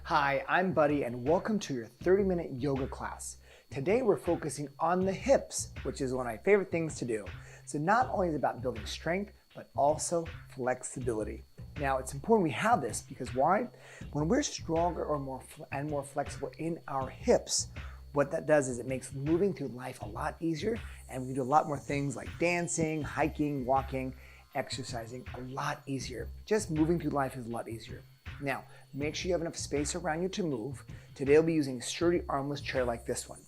Hi, I'm Buddy and welcome to your 30-minute yoga class. Today we're focusing on the hips, which is one of my favorite things to do. So not only is it about building strength, but also flexibility. Now it's important we have this because why? When we're stronger or more flexible in our hips, what that does is it makes moving through life a lot easier, and we can do a lot more things like dancing, hiking, walking, exercising a lot easier. Just moving through life is a lot easier. Now, make sure you have enough space around you to move. Today I'll be using a sturdy armless chair like this one.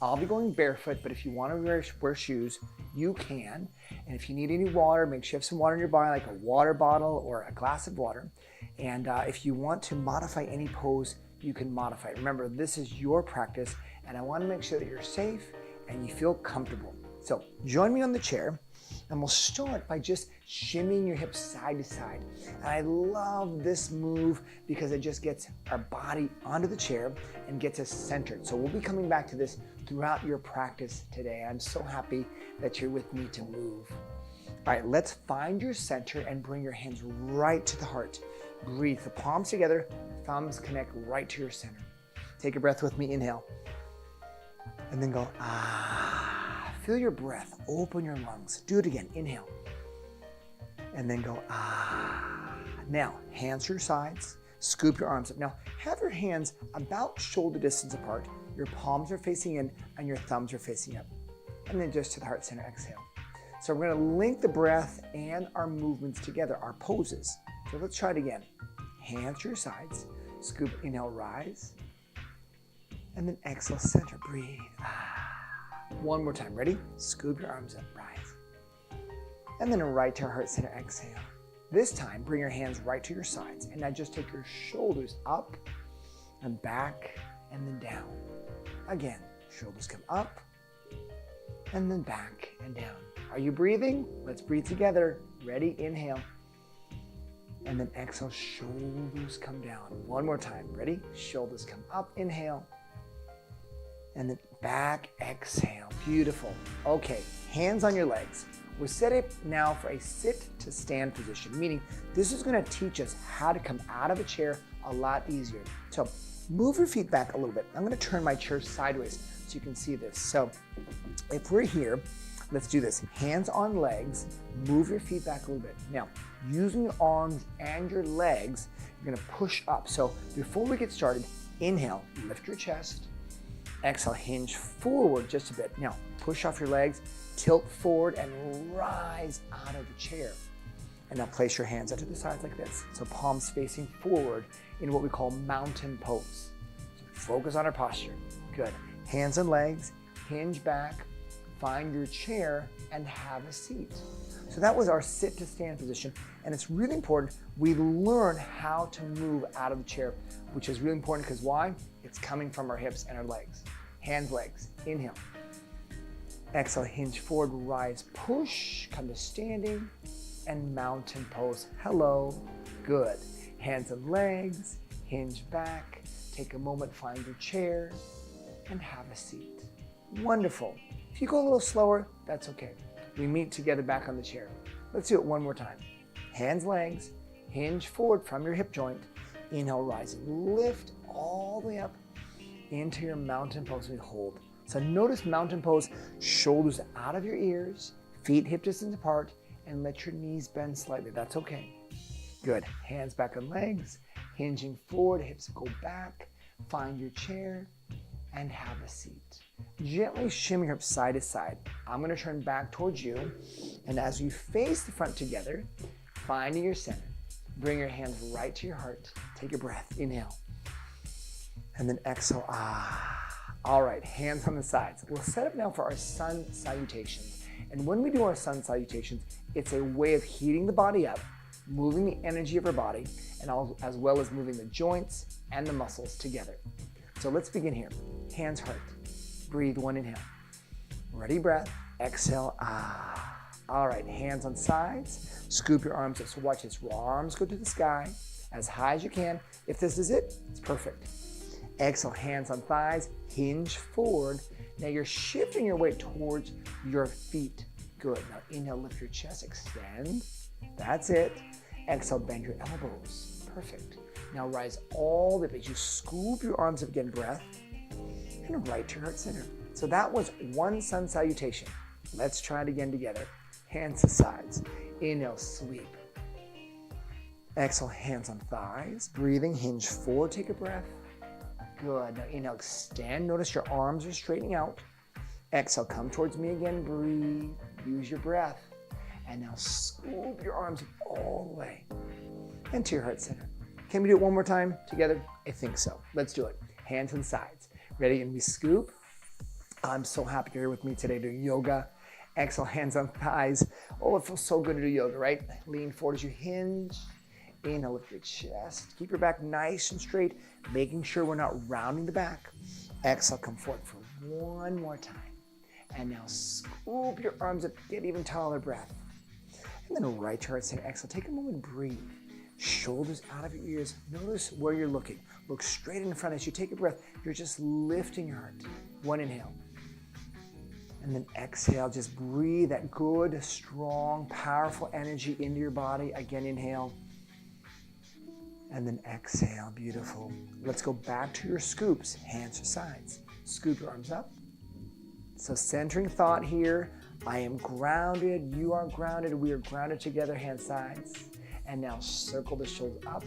I'll be going barefoot, but if you want to wear shoes, you can. And if you need any water, make sure you have some water nearby, like a water bottle or a glass of water. And if you want to modify any pose, you can modify it. Remember, this is your practice, and I want to make sure that you're safe and you feel comfortable. So join me on the chair, and we'll start by just shimmying your hips side to side. And I love this move because it just gets our body onto the chair and gets us centered. So we'll be coming back to this throughout your practice today. I'm so happy that you're with me to move. All right, let's find your center and bring your hands right to the heart. Breathe, the palms together, thumbs connect right to your center. Take a breath with me, inhale. And then go, ah. Feel your breath, open your lungs. Do it again, inhale. And then go, ah. Now, hands to your sides, scoop your arms up. Now, have your hands about shoulder distance apart. Your palms are facing in and your thumbs are facing up. And then just to the heart center, exhale. So we're gonna link the breath and our movements together, our poses. So let's try it again. Hands to your sides, scoop, inhale, rise. And then exhale, center, breathe, ah. One more time, ready? Scoop your arms up, rise. And then right to our heart center, exhale. This time, bring your hands right to your sides. And now just take your shoulders up and back and then down. Again, shoulders come up and then back and down. Are you breathing? Let's breathe together. Ready? Inhale. And then exhale, shoulders come down. One more time, ready? Shoulders come up, inhale. And then back, exhale. Beautiful. Okay, hands on your legs. We're set up now for a sit to stand position, meaning this is gonna teach us how to come out of a chair a lot easier. So move your feet back a little bit. I'm gonna turn my chair sideways so you can see this. So if we're here, let's do this. Hands on legs, move your feet back a little bit. Now, using your arms and your legs, you're gonna push up. So before we get started, inhale, lift your chest. Exhale, hinge forward just a bit. Now, push off your legs, tilt forward, and rise out of the chair. And now place your hands out to the sides like this. So palms facing forward in what we call mountain pose. So focus on our posture. Good. Hands and legs, hinge back, find your chair, and have a seat. So that was our sit to stand position. And it's really important we learn how to move out of the chair, which is really important because why? It's coming from our hips and our legs. Hands, legs, inhale. Exhale, hinge forward, rise, push, come to standing, and mountain pose. Hello, good. Hands and legs, hinge back, take a moment, find your chair, and have a seat. Wonderful. If you go a little slower, that's okay. We meet together back on the chair. Let's do it one more time. Hands, legs, hinge forward from your hip joint. Inhale, rising. Lift all the way up into your mountain pose. We hold. So notice mountain pose, shoulders out of your ears, feet hip distance apart, and let your knees bend slightly. That's okay. Good. Hands back on legs, hinging forward, hips go back. Find your chair and have a seat. Gently shimmy your hips side to side. I'm going to turn back towards you. And as we face the front together, finding your center, bring your hands right to your heart. Take a breath. Inhale. And then exhale. Ah. All right, hands on the sides. We'll set up now for our sun salutations. And when we do our sun salutations, it's a way of heating the body up, moving the energy of our body, and as well as moving the joints and the muscles together. So let's begin here. Hands, heart. Breathe, one inhale. Ready, breath. Exhale, ah. All right, hands on sides. Scoop your arms up. So watch this. Arms go to the sky as high as you can. If this is it, it's perfect. Exhale, hands on thighs. Hinge forward. Now you're shifting your weight towards your feet. Good. Now inhale, lift your chest, extend. That's it. Exhale, bend your elbows. Perfect. Now rise all the way. You scoop your arms up again, breath, and right to your heart center. So that was one sun salutation. Let's try it again together. Hands to sides. Inhale, sweep. Exhale, hands on thighs. Breathing, hinge forward, take a breath. Good. Now inhale, extend. Notice your arms are straightening out. Exhale, come towards me again. Breathe. Use your breath. And now scoop your arms all the way into your heart center. Can we do it one more time together? I think so. Let's do it. Hands to the sides. Ready? And we scoop. I'm so happy you're here with me today doing yoga. Exhale, hands on thighs. Oh, it feels so good to do yoga, right? Lean forward as you hinge. Inhale, lift your chest. Keep your back nice and straight, making sure we're not rounding the back. Exhale, come forward for one more time. And now scoop your arms up, get even taller breath. And then right to heart center. Exhale, take a moment, breathe. Shoulders out of your ears. Notice where you're looking. Look straight in front as you take a breath. You're just lifting your heart. One inhale. And then exhale, just breathe that good, strong, powerful energy into your body. Again, inhale. And then exhale, beautiful. Let's go back to your scoops, hands to sides. Scoop your arms up. So centering thought here, I am grounded, you are grounded, we are grounded together, hands sides. And now circle the shoulders up.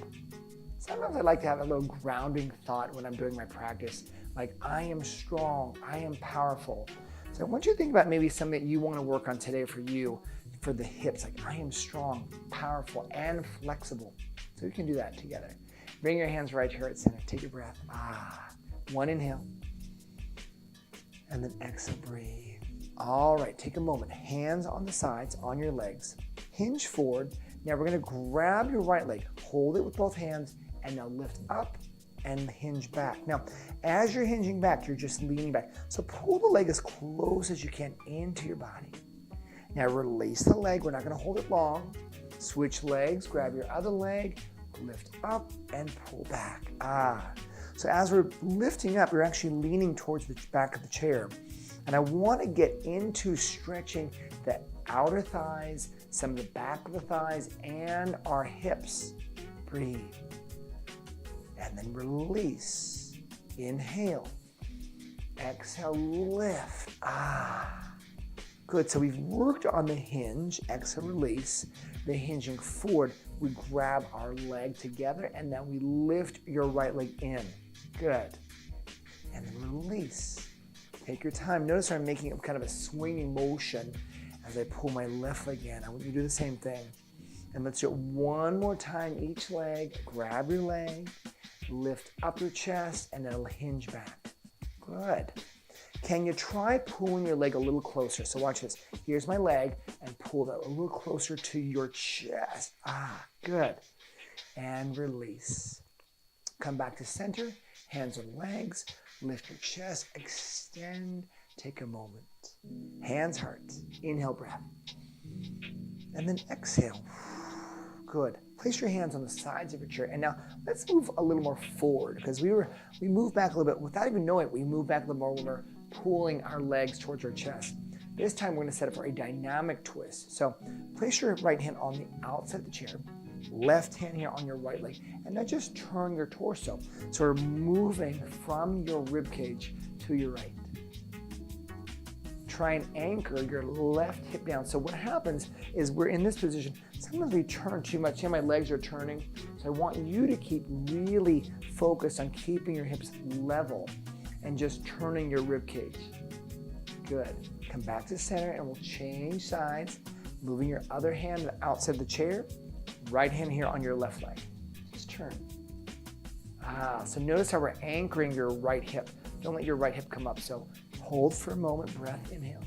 Sometimes I like to have a little grounding thought when I'm doing my practice, like I am strong, I am powerful. So I want you to think about maybe something that you want to work on today for you, for the hips, like I am strong, powerful, and flexible. So you can do that together. Bring your hands right here at center. Take a breath. One inhale. And then exhale, breathe. All right, take a moment. Hands on the sides, on your legs. Hinge forward. Now we're gonna grab your right leg. Hold it with both hands, and now lift up and hinge back. Now, as you're hinging back, you're just leaning back. So pull the leg as close as you can into your body. Now release the leg. We're not gonna hold it long. Switch legs, grab your other leg, lift up and pull back. So as we're lifting up, you're actually leaning towards the back of the chair. And I want to get into stretching the outer thighs, some of the back of the thighs, and our hips. Breathe. And then release. Inhale. Exhale, lift. Good, so we've worked on the hinge, exhale, release. The hinging forward, we grab our leg together and then we lift your right leg in. Good. And then release. Take your time. Notice I'm making kind of a swinging motion as I pull my left leg in. I want you to do the same thing. And let's do it one more time, each leg. Grab your leg, lift up your chest, and then it'll hinge back. Good. Can you try pulling your leg a little closer? So watch this. Here's my leg, and pull that a little closer to your chest. Good. And release. Come back to center, hands on legs, lift your chest, extend, take a moment. Hands, heart. Inhale, breath. And then exhale. Good. Place your hands on the sides of your chair. And now let's move a little more forward because we moved back a little bit without even knowing it. We moved back a little more when we're pulling our legs towards our chest. This time we're going to set up for a dynamic twist. So place your right hand on the outside of the chair, left hand here on your right leg, and now just turn your torso. So we're moving from your rib cage to your right. Try and anchor your left hip down. So what happens is we're in this position. Sometimes we turn too much. See how my legs are turning? So I want you to keep really focused on keeping your hips level and just turning your rib cage. Good. Come back to center and we'll change sides. Moving your other hand outside the chair. Right hand here on your left leg. Just turn. So notice how we're anchoring your right hip. Don't let your right hip come up. So hold for a moment, breath, inhale.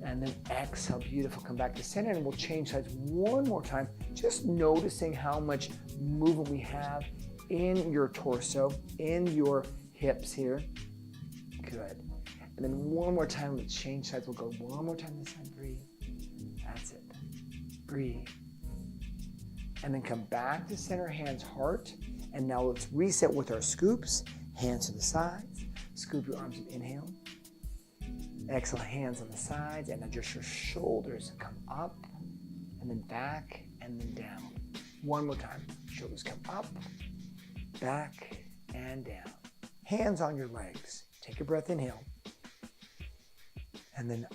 And then exhale, beautiful. Come back to center and we'll change sides one more time. Just noticing how much movement we have in your torso, in your hips here. Good. And then one more time, let's change sides. We'll go one more time this side, breathe. That's it. Breathe. And then come back to center, hands, heart. And now let's reset with our scoops. Hands to the sides. Scoop your arms up, inhale. Exhale, hands on the sides, and then just your shoulders come up, and then back, and then down. One more time. Shoulders come up, back, and down. Hands on your legs. Take a breath, inhale. And then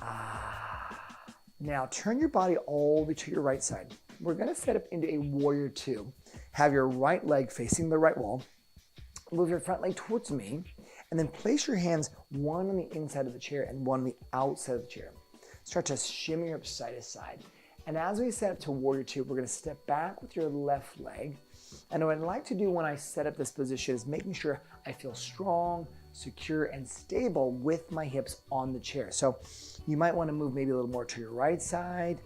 Now turn your body all the way to your right side. We're gonna set up into a warrior two. Have your right leg facing the right wall. Move your front leg towards me, and then place your hands, one on the inside of the chair and one on the outside of the chair. Start to shimmy your hips side to side. And as we set up to warrior two, we're gonna step back with your left leg. And what I'd like to do when I set up this position is making sure I feel strong, secure, and stable with my hips on the chair. So you might wanna move maybe a little more to your right side.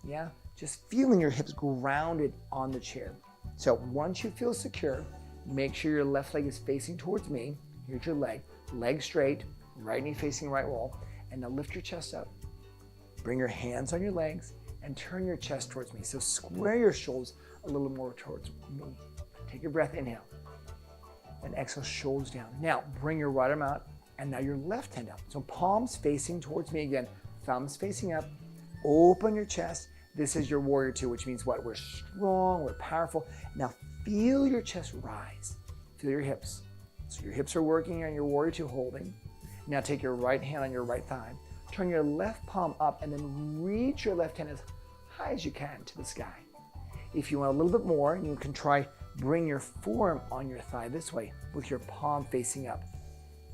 Yeah, just feeling your hips grounded on the chair. So once you feel secure, make sure your left leg is facing towards me. Here's your leg straight, right knee facing right wall. And now lift your chest up. Bring your hands on your legs and turn your chest towards me. So square your shoulders a little more towards me. Take a breath, inhale. And exhale, shoulders down. Now bring your right arm out and now your left hand out. So palms facing towards me again, thumbs facing up. Open your chest. This is your warrior two, which means what? We're strong, we're powerful. Now feel your chest rise. Feel your hips. So your hips are working on your warrior two holding. Now take your right hand on your right thigh. Turn your left palm up and then reach your left hand as high as you can to the sky. If you want a little bit more, you can try bring your forearm on your thigh this way with your palm facing up.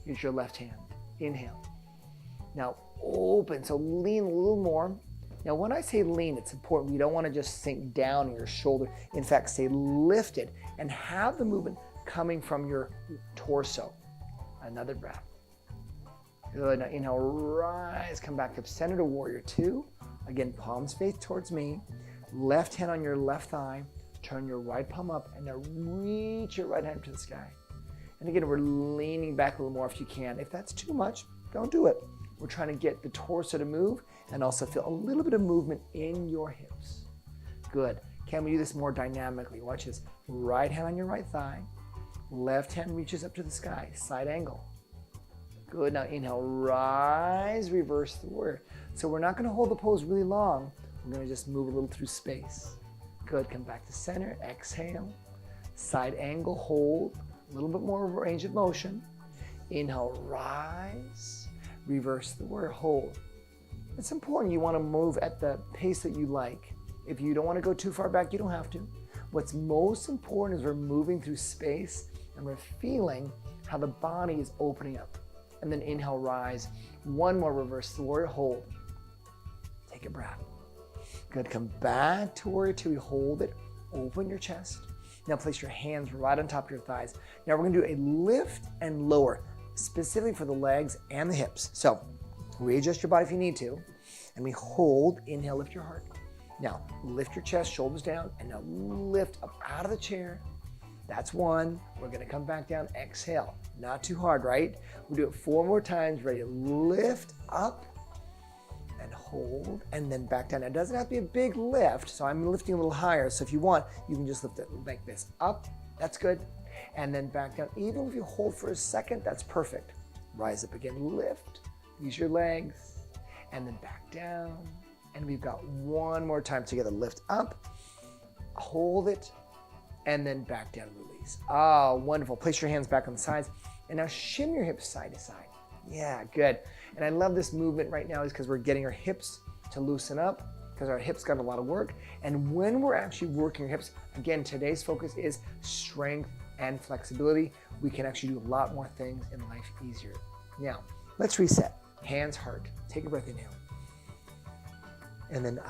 Here's your left hand. Inhale. Now open, so lean a little more. Now when I say lean, it's important. You don't want to just sink down in your shoulder. In fact, stay lifted and have the movement coming from your torso. Another breath. Good. Now inhale, rise, come back up center to warrior two. Again, palms face towards me. Left hand on your left thigh. Turn your right palm up and now reach your right hand to the sky. And again, we're leaning back a little more if you can. If that's too much, don't do it. We're trying to get the torso to move and also feel a little bit of movement in your hips. Good. Can we do this more dynamically? Watch this. Right hand on your right thigh. Left hand reaches up to the sky. Side angle. Good. Now inhale, rise, reverse the warrior. So we're not going to hold the pose really long. We're going to just move a little through space. Good. Come back to center. Exhale. Side angle. Hold. A little bit more range of motion. Inhale, rise. Reverse the warrior. Hold. It's important. You want to move at the pace that you like. If you don't want to go too far back, you don't have to. What's most important is we're moving through space and we're feeling how the body is opening up. And then inhale, rise. One more, reverse the warrior, hold. Take a breath. Good, come back to warrior two, hold it, open your chest. Now place your hands right on top of your thighs. Now we're gonna do a lift and lower, specifically for the legs and the hips. So readjust your body if you need to, and we hold, inhale, lift your heart. Now lift your chest, shoulders down, and now lift up out of the chair. That's one. We're gonna come back down, exhale. Not too hard, right? We'll do it 4 more times. Ready to lift up and hold, and then back down. Now, it doesn't have to be a big lift, so I'm lifting a little higher. So if you want, you can just lift it like this. Up, that's good. And then back down. Even if you hold for a second, that's perfect. Rise up again, lift. Use your legs, and then back down. And we've got one more time together. Lift up, hold it, and then back down, release. Ah, wonderful. Place your hands back on the sides. And now shimmy your hips side to side. Yeah, good. And I love this movement right now is because we're getting our hips to loosen up because our hips got a lot of work. And when we're actually working our hips, again, today's focus is strength and flexibility. We can actually do a lot more things in life easier. Now, let's reset. Hands, heart. Take a breath, inhale. And then,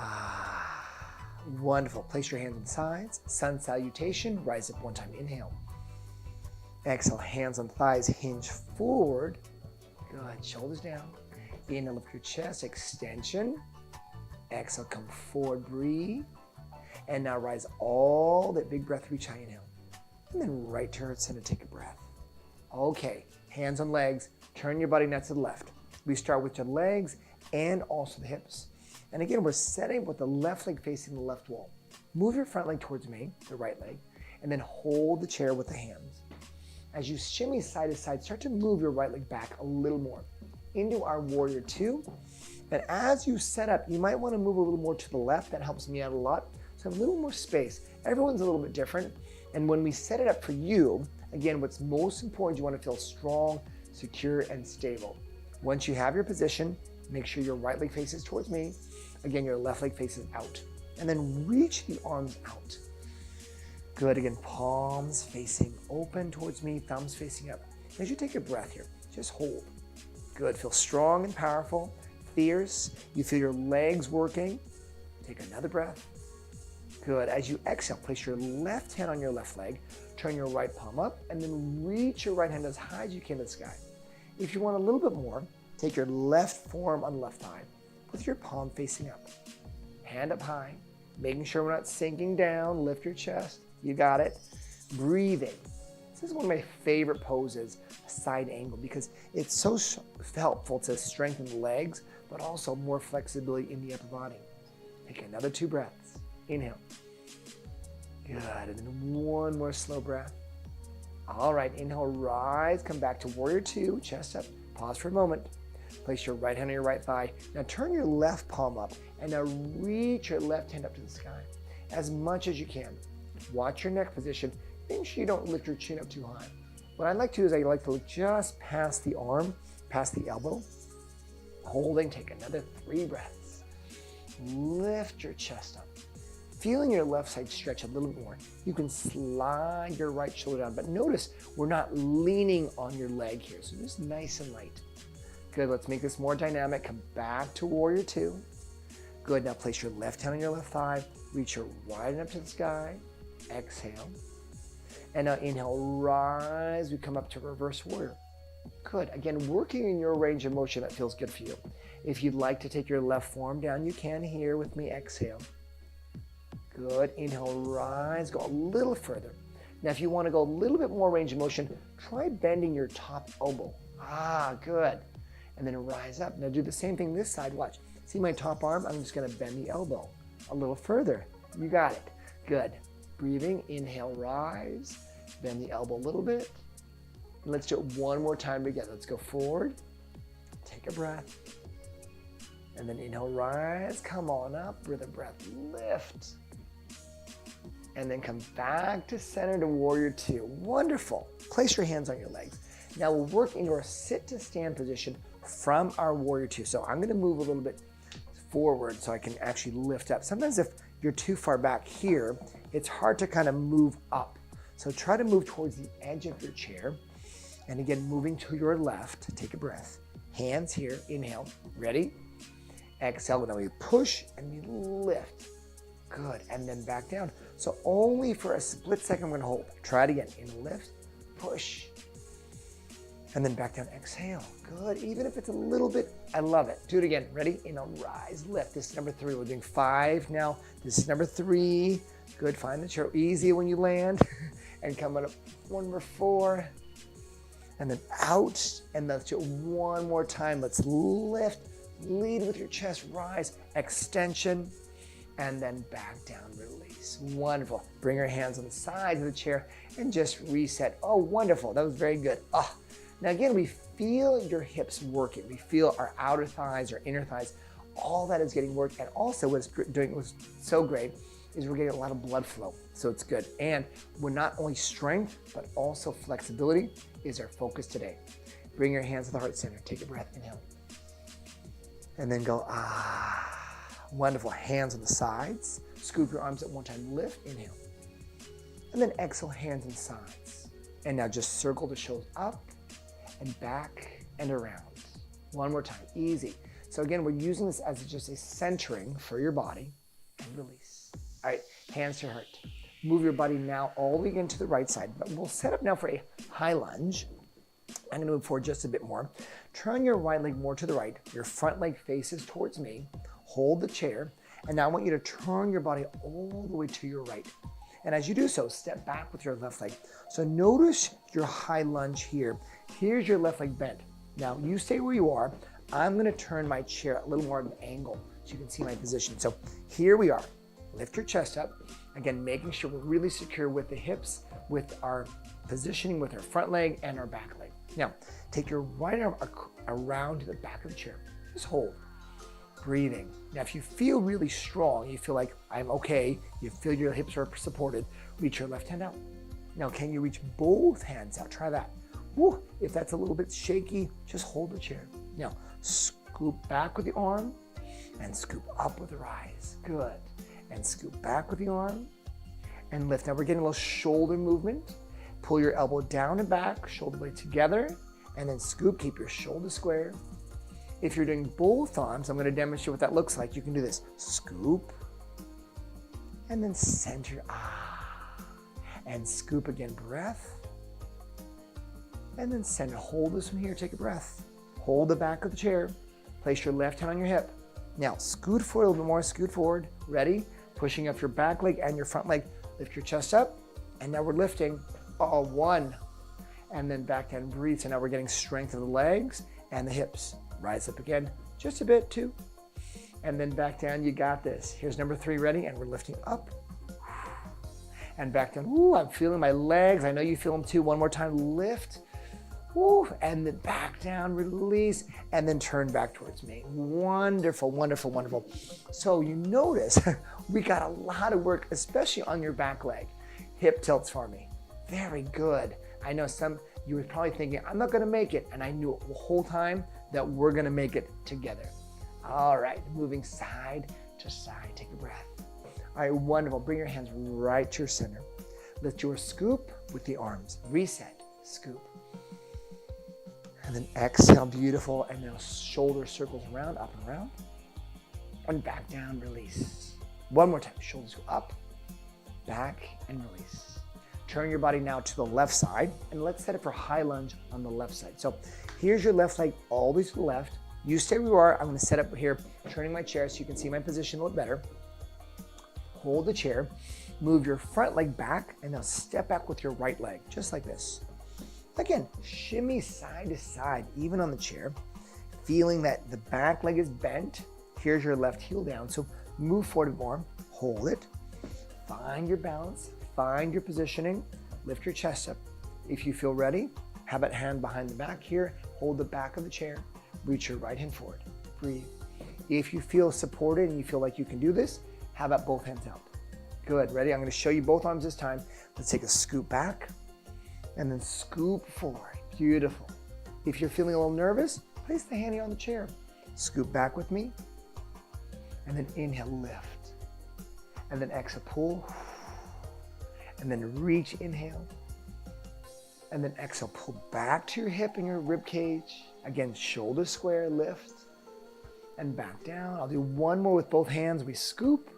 wonderful. Place your hands on sides. Sun salutation. Rise up one time. Inhale. Exhale. Hands on thighs. Hinge forward. Good. Shoulders down. Inhale. Lift your chest. Extension. Exhale. Come forward. Breathe. And now rise all that big breath. Reach high. Inhale. And then right turn center. Take a breath. Okay. Hands on legs. Turn your body net to the left. We start with your legs and also the hips. And again, we're setting with the left leg facing the left wall. Move your front leg towards me, the right leg, and then hold the chair with the hands. As you shimmy side to side, start to move your right leg back a little more into our warrior two. And as you set up, you might want to move a little more to the left. That helps me out a lot. So So a little more space. Everyone's a little bit different. And when we set it up for you, again, what's most important, you want to feel strong, secure, and stable. Once you have your position, make sure your right leg faces towards me. Again, your left leg faces out. And then reach the arms out. Good, again, palms facing open towards me, thumbs facing up. As you take a breath here, just hold. Good, feel strong and powerful, fierce. You feel your legs working. Take another breath. Good, as you exhale, place your left hand on your left leg, turn your right palm up, and then reach your right hand as high as you can to the sky. If you want a little bit more, take your left forearm on the left thigh with your palm facing up. Hand up high, making sure we're not sinking down, lift your chest. You got it. Breathing. This is one of my favorite poses, a side angle, because it's so helpful to strengthen the legs, but also more flexibility in the upper body. Take another 2 breaths. Inhale. Good, and then one more slow breath. All right, inhale, rise, come back to warrior 2, chest up, pause for a moment. Place your right hand on your right thigh. Now turn your left palm up, and now reach your left hand up to the sky as much as you can. Watch your neck position. Make sure you don't lift your chin up too high. What I like to do is I like to look just past the arm, past the elbow. Holding, take another 3 breaths. Lift your chest up. Feeling your left side stretch a little bit more. You can slide your right shoulder down, but notice we're not leaning on your leg here, so just nice and light. Good, let's make this more dynamic. Come back to warrior 2. Good, now place your left hand on your left thigh. Reach your right hand up to the sky. Exhale. And now inhale, rise. We come up to reverse warrior. Good. Again, working in your range of motion that feels good for you. If you'd like to take your left forearm down, you can here with me. Exhale. Good. Inhale, rise. Go a little further. Now, if you want to go a little bit more range of motion, try bending your top elbow. Good. And then rise up. Now do the same thing this side. Watch. See my top arm? I'm just going to bend the elbow a little further. You got it. Good. Breathing, inhale, rise, bend the elbow a little bit. And let's do it one more time together. Let's go forward, take a breath, and then inhale, rise, come on up, breathe a breath, lift. And then come back to center to warrior 2. Wonderful. Place your hands on your legs. Now we'll work into our sit to stand position from our warrior 2. So I'm gonna move a little bit forward so I can actually lift up. Sometimes if you're too far back here, it's hard to kind of move up. So try to move towards the edge of your chair. And again, moving to your left, take a breath. Hands here, inhale, ready? Exhale, now we push and we lift. Good, and then back down. So only for a split second we're gonna hold. Try it again, in lift, push, and then back down, exhale. Good, even if it's a little bit, I love it. Do it again, ready? Inhale, rise, lift. This is number 3, we're doing 5 now. This is number 3. Good, find the chair easy when you land. And coming up, one more 4. And then out, and let's do it one more time. Let's lift, lead with your chest, rise, extension, and then back down, release. Wonderful. Bring your hands on the sides of the chair and just reset. Oh, wonderful, that was very good. Now again, we feel your hips working. We feel our outer thighs, our inner thighs, all that is getting worked. And also what's doing was so great is we're getting a lot of blood flow. So it's good. And we're not only strength, but also flexibility is our focus today. Bring your hands to the heart center. Take a breath, inhale. And then go, Wonderful. Hands on the sides. Scoop your arms at one time, lift, inhale. And then exhale, hands and sides. And now just circle the shoulders up and back and around. One more time, easy. So again, we're using this as just a centering for your body and release. All right, hands to heart. Move your body now all the way into the right side. But we'll set up now for a high lunge. I'm gonna move forward just a bit more. Turn your right leg more to the right. Your front leg faces towards me. Hold the chair. And now I want you to turn your body all the way to your right. And as you do so, step back with your left leg. So notice your high lunge here. Here's your left leg bent. Now you stay where you are. I'm gonna turn my chair a little more at an angle so you can see my position. So here we are. Lift your chest up. Again, making sure we're really secure with the hips, with our positioning with our front leg and our back leg. Now, take your right arm around to the back of the chair. Just hold. breathing. Now, if you feel really strong, you feel like I'm okay, you feel your hips are supported, reach your left hand out. Now, can you reach both hands out? Try that. Woo. If that's a little bit shaky, just hold the chair. Now, scoop back with the arm and scoop up with the rise. Good. And scoop back with the arm and lift. Now, we're getting a little shoulder movement. Pull your elbow down and back, shoulder blade together, and then scoop. Keep your shoulder square. If you're doing both arms, I'm going to demonstrate what that looks like. You can do this. Scoop and then center. And scoop again. Breath. And then center. Hold this one here. Take a breath. Hold the back of the chair. Place your left hand on your hip. Now, scoot forward a little bit more. Scoot forward. Ready? Pushing up your back leg and your front leg. Lift your chest up. And now we're lifting. One. And then back down. Breathe. So now we're getting strength of the legs and the hips. Rise up again. Just a bit. 2. And then back down. You got this. Here's number 3. Ready? And we're lifting up. And back down. Ooh, I'm feeling my legs. I know you feel them too. One more time. Lift. Ooh, and then back down, release, and then turn back towards me. Wonderful, wonderful, wonderful. So you notice we got a lot of work, especially on your back leg. Hip tilts for me. Very good. I know you were probably thinking, I'm not gonna make it. And I knew the whole time that we're gonna make it together. All right, moving side to side. Take a breath. All right, wonderful. Bring your hands right to your center. Lift your scoop with the arms. Reset, scoop. And then exhale, beautiful. And now shoulder circles around, up and around. And back down, release. One more time, shoulders go up, back, and release. Turn your body now to the left side, and let's set it for high lunge on the left side. So here's your left leg, always to the left. You stay where you are. I'm gonna set up here, turning my chair so you can see my position a little better. Hold the chair, move your front leg back, and now step back with your right leg, just like this. Again, shimmy side to side, even on the chair, feeling that the back leg is bent. Here's your left heel down. So move forward more, hold it, find your balance, find your positioning, lift your chest up. If you feel ready, have that hand behind the back here, hold the back of the chair, reach your right hand forward, breathe. If you feel supported and you feel like you can do this, have that both hands out. Good, ready? I'm gonna show you both arms this time. Let's take a scoop back, and then scoop forward. Beautiful. If you're feeling a little nervous, place the hand here on the chair. Scoop back with me, and then inhale, lift. And then exhale, pull. And then reach, inhale. And then exhale, pull back to your hip and your rib cage. Again, shoulder square, lift. And back down. I'll do one more with both hands. We scoop.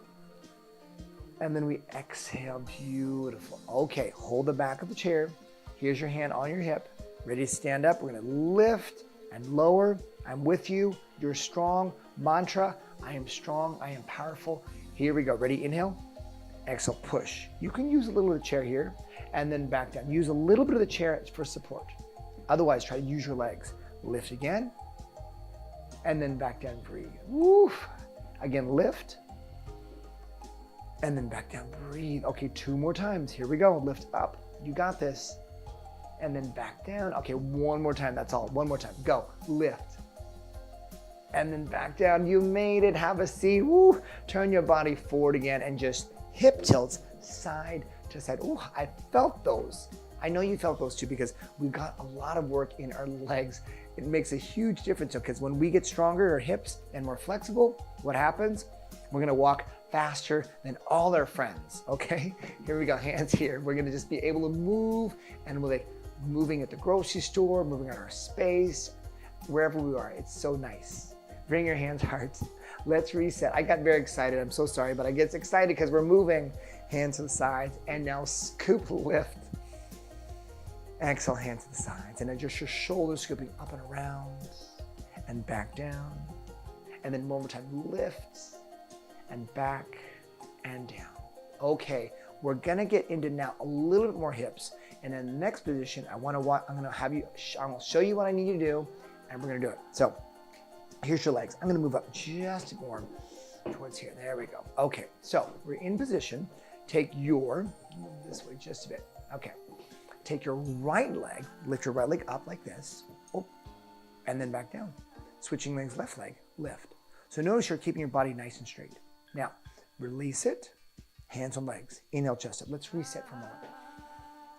And then we exhale, beautiful. Okay, hold the back of the chair. Here's your hand on your hip, ready to stand up. We're gonna lift and lower. I'm with you, you're strong. Mantra, I am strong, I am powerful. Here we go, ready, inhale, exhale, push. You can use a little of the chair here and then back down. Use a little bit of the chair for support. Otherwise, try to use your legs. Lift again, and then back down, breathe. Woof. Again, lift, and then back down, breathe. Okay, 2 more times, here we go, lift up, you got this. And then back down. Okay, one more time, that's all. One more time, go, lift. And then back down, you made it, have a seat. Woo. Turn your body forward again and just hip tilts side to side. Ooh, I felt those. I know you felt those too because we've got a lot of work in our legs. It makes a huge difference because when we get stronger, our hips and more flexible, what happens? We're gonna walk faster than all our friends, okay? Here we go, hands here. We're gonna just be able to move, and we're like moving at the grocery store, moving out our space, wherever we are. It's so nice. Bring your hands, hearts. Let's reset. I got very excited, I'm so sorry, but I get excited because we're moving. Hands to the sides, and now scoop, lift. Exhale, hands to the sides, and then just your shoulders scooping up and around, and back down. And then one more time, lift, and back, and down. Okay, we're gonna get into now a little bit more hips. And in the next position, I'm gonna show you what I need you to do, and we're gonna do it. So here's your legs. I'm gonna move up just more towards here. There we go. Okay, so we're in position. Move this way just a bit. Okay, take your right leg, lift your right leg up like this, and then back down. Switching legs, left leg, lift. So notice you're keeping your body nice and straight. Now, release it, hands on legs. Inhale, chest up. Let's reset for a moment.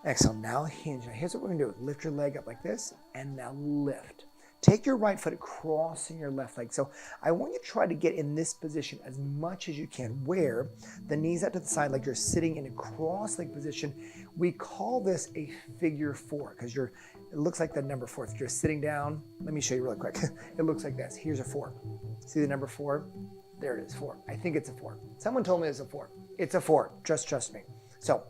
Exhale, now hinge. Now here's what we're gonna do. Lift your leg up like this, and now lift. Take your right foot crossing your left leg. So I want you to try to get in this position as much as you can, where the knees out to the side like you're sitting in a cross-leg position. We call this a figure four because it looks like the number 4. If you're sitting down, let me show you really quick. It looks like this. Here's a 4. See the number 4? There it is, 4. I think it's a 4. Someone told me it's a 4. It's a 4, just trust me. So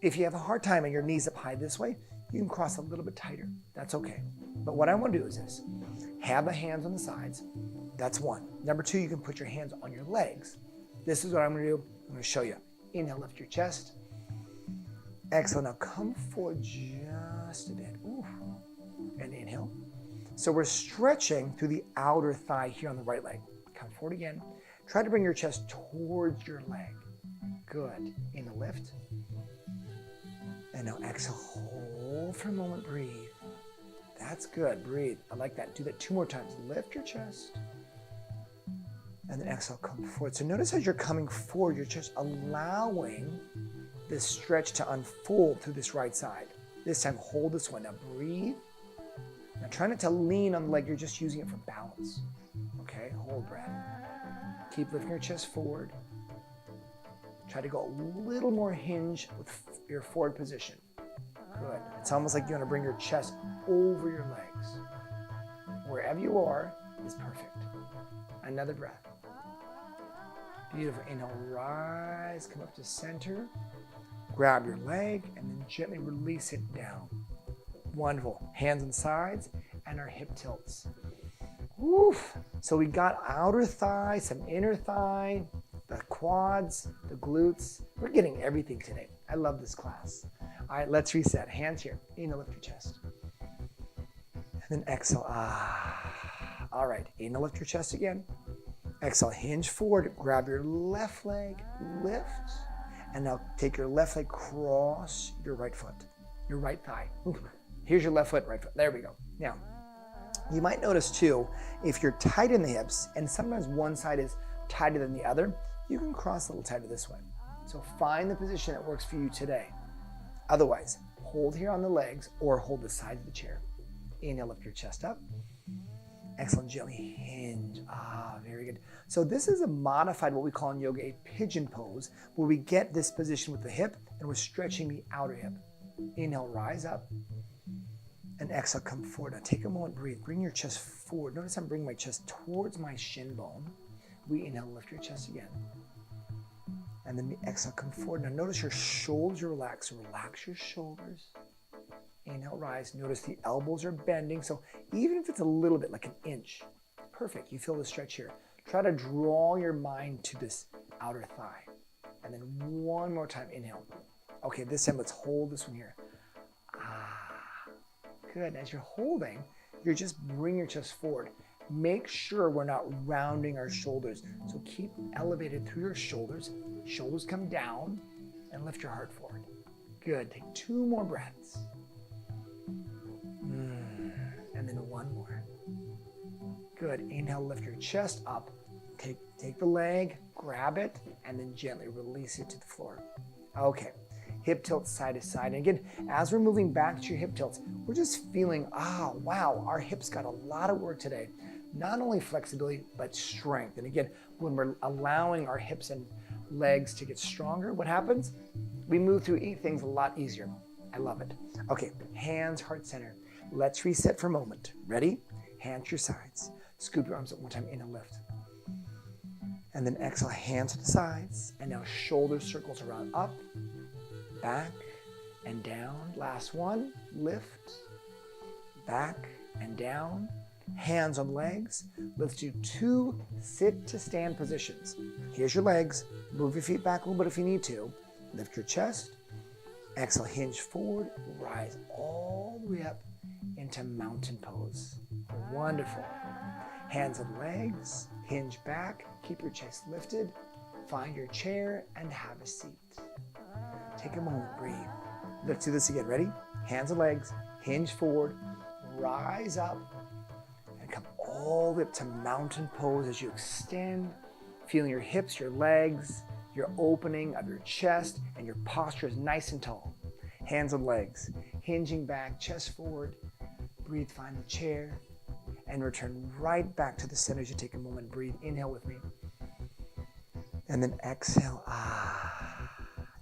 if you have a hard time and your knees up high this way, you can cross a little bit tighter. That's okay. But what I want to do is this. Have the hands on the sides. That's 1. Number 2, you can put your hands on your legs. This is what I'm going to do. I'm going to show you. Inhale, lift your chest. Exhale, now come forward just a bit. Ooh. And inhale. So we're stretching through the outer thigh here on the right leg. Come forward again. Try to bring your chest towards your leg. Good. Inhale, lift. And now exhale, hold for a moment, breathe. That's good, breathe. I like that. Do that 2 more times. Lift your chest. And then exhale, come forward. So notice as you're coming forward, you're just allowing this stretch to unfold through this right side. This time, hold this one. Now breathe. Now try not to lean on the leg. You're just using it for balance. Okay, hold breath. Keep lifting your chest forward. Try to go a little more hinge with your forward position. Good. It's almost like you want to bring your chest over your legs. Wherever you are is perfect. Another breath. Beautiful. Inhale, rise, come up to center. Grab your leg and then gently release it down. Wonderful. Hands on the sides and our hip tilts. Woof. So we got outer thigh, some inner thigh, the quads, the glutes. We're getting everything today. I love this class. All right, let's reset. Hands here. Inhale, lift your chest. And then exhale. All right, inhale, lift your chest again. Exhale, hinge forward. Grab your left leg, lift. And now take your left leg, cross your right foot, your right thigh. Here's your left foot, right foot. There we go. Now, you might notice too, if you're tight in the hips, and sometimes one side is tighter than the other, you can cross a little tighter this way. So find the position that works for you today. Otherwise, hold here on the legs or hold the side of the chair. Inhale, lift your chest up. Excellent, gently hinge. Very good. So this is a modified, what we call in yoga, a pigeon pose, where we get this position with the hip and we're stretching the outer hip. Inhale, rise up. And exhale, come forward. Now take a moment, breathe. Bring your chest forward. Notice I'm bringing my chest towards my shin bone. We inhale, lift your chest again. And then we exhale, come forward. Now notice your shoulders are relaxed. So relax your shoulders. Inhale, rise. Notice the elbows are bending. So even if it's a little bit, like an inch, perfect. You feel the stretch here. Try to draw your mind to this outer thigh. And then one more time, inhale. Okay, this time let's hold this one here. Good. As you're holding, you're just bring your chest forward. Make sure we're not rounding our shoulders. So keep elevated through your shoulders. Shoulders come down and lift your heart forward. Good. Take 2 more breaths. And then 1 more. Good. Inhale, lift your chest up. Take the leg, grab it, and then gently release it to the floor. Okay. Hip tilt side to side. And again, as we're moving back to your hip tilts, we're just feeling, wow, our hips got a lot of work today. Not only flexibility, but strength. And again, when we're allowing our hips and legs to get stronger, what happens? We move through things a lot easier. I love it. Okay, hands, heart center. Let's reset for a moment. Ready? Hands to your sides. Scoop your arms up one time, inhale, lift. And then exhale, hands to the sides. And now shoulder circles around, up, back, and down. Last one, lift, back, and down. Hands on legs. Let's do 2 sit to stand positions. Here's your legs. Move your feet back a little bit if you need to. Lift your chest. Exhale, hinge forward. Rise all the way up into mountain pose. Wonderful. Hands on legs. Hinge back. Keep your chest lifted. Find your chair and have a seat. Take a moment, breathe. Let's do this again. Ready? Hands on legs. Hinge forward. Rise up. And come all all the way up to mountain pose as you extend, feeling your hips, your legs, your opening of your chest, and your posture is nice and tall. Hands on legs, hinging back, chest forward. Breathe, find the chair, and return right back to the center as you take a moment. Breathe, inhale with me. And then exhale,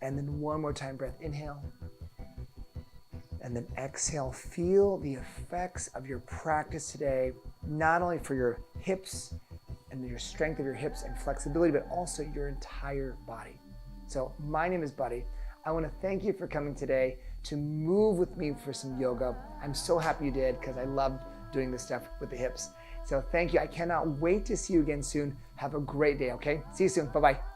And then one more time, breath, inhale. And then exhale. Feel the effects of your practice today, not only for your hips and your strength of your hips and flexibility, but also your entire body. So my name is Buddy. I want to thank you for coming today to move with me for some yoga. I'm so happy you did because I loved doing this stuff with the hips. So thank you. I cannot wait to see you again soon. Have a great day, okay? See you soon. Bye-bye.